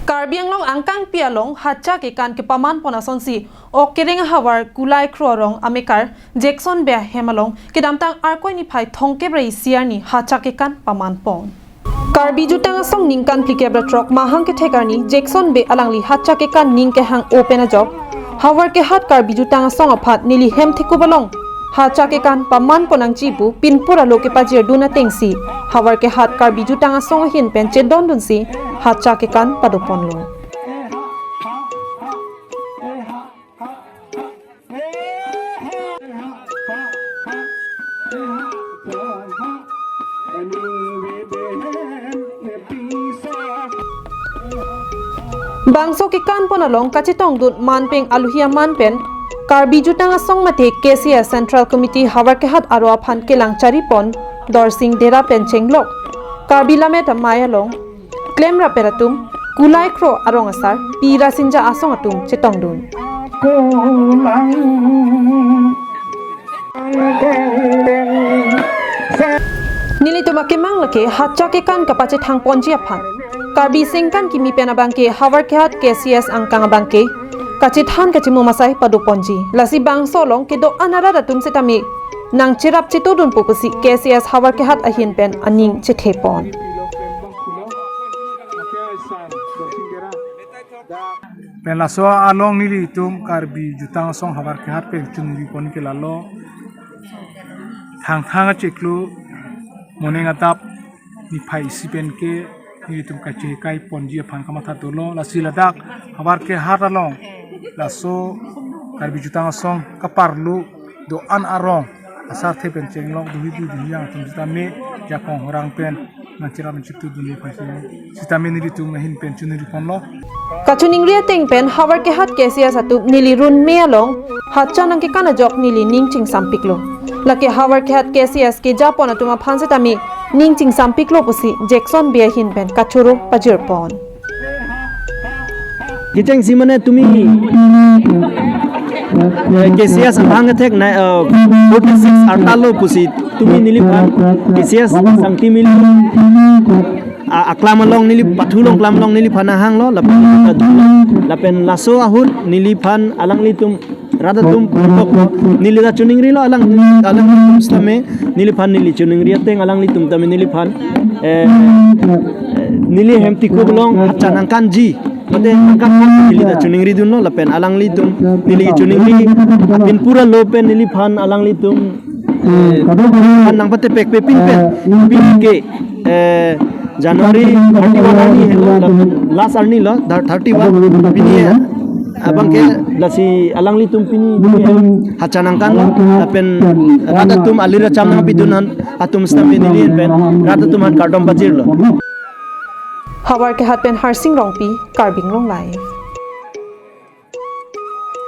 Karbiang long angkang pialong hatcha ke kan ke paman ponason si o kereng hawar kulai krorong amekar Jackson bea hemalong ke damtang arkoi ni phai thongke brai siar ni hatcha ke kan paman pong Karbi jutang song ningkan plikebra trok mahang ke thekarni Jackson be alangli hatcha ke kan ning ke hang open a job hawar ke hat karbi jutang song aphat nili hem thiku balong hatcha ke kan paman ponang chibu pinpura loke pajir duna tengsi hawar ke hat karbi jutang song hin pen che don dun si hatcha ke kan padopon lo bangso ke kan ponalong kachitong dun manpeng aluhia manpen Karbi jutang asong mate KCS Central Committee hawar ke hat aro aphan ke langchari pon dorsing dera pencheng lok Karbi lamet maya long claim ra peratum kulai kro arong asar pira sinja asong atum chetong dun nili tuma ke mang lake hatcha ke kan kapache thang ponji aphan Karbi singkan kimi pena bangke hawar ke hat KCS angkang bangke kachit han kachimu masai padu ponji lasi bang solong ke do anara datum setami nang chirap chitudun pupusi KCS hawar ke hat ahin pen aning chethepon Pela so along nili tum Karbi jutang song hawar ke hat pen chungri pon ke lalo thang cheklu moneng atap ni phai sipen ke nili tum kache kai ponji phan kamatha tolo lasi ladak hawar ke hat along laso Karbi jutang song kaparlu do an arong asar the pen chenglong duhi dunia tum sitame jakong orang pen nachira menchitu dunia phase sitame nili tum hin pen chuniri ponlo kachuning ria teng pen hawar ke hat KCS atu nili run me along hatcha nang ke kana jok nili ningching sampiklo lake hawar ke hat KCS ke japon atuma phanse tami ningching sampiklo pusi Jackson be hin pen kachuro pajir pon Giteng simane tumi KCS bang attack 46 artalo pusi tumi nilipan KCS sangti mil aklamalong nilip pathulong klamlong nilipan hang lo lapen laso ahut nilipan alang litum radatum nilida chuning rilo alang litum stame nilipan nili chuning riateng alang litum tame nilipan nili hemti kublong hacanang kanji mate angkat nili da chuning ridun no lapen alang litum nili chuning ri pin pura lopen nili phan alang litum kan nang pate pek pin ke January 31 arni last arni lo 31 pini abang ke lasi alang litum pini hacanang kan lapen radatum alira chamnang pidunan atum stampe nili pen radatum han kardom bajir lo hawar ke hat pen harsing rongpi karbing long live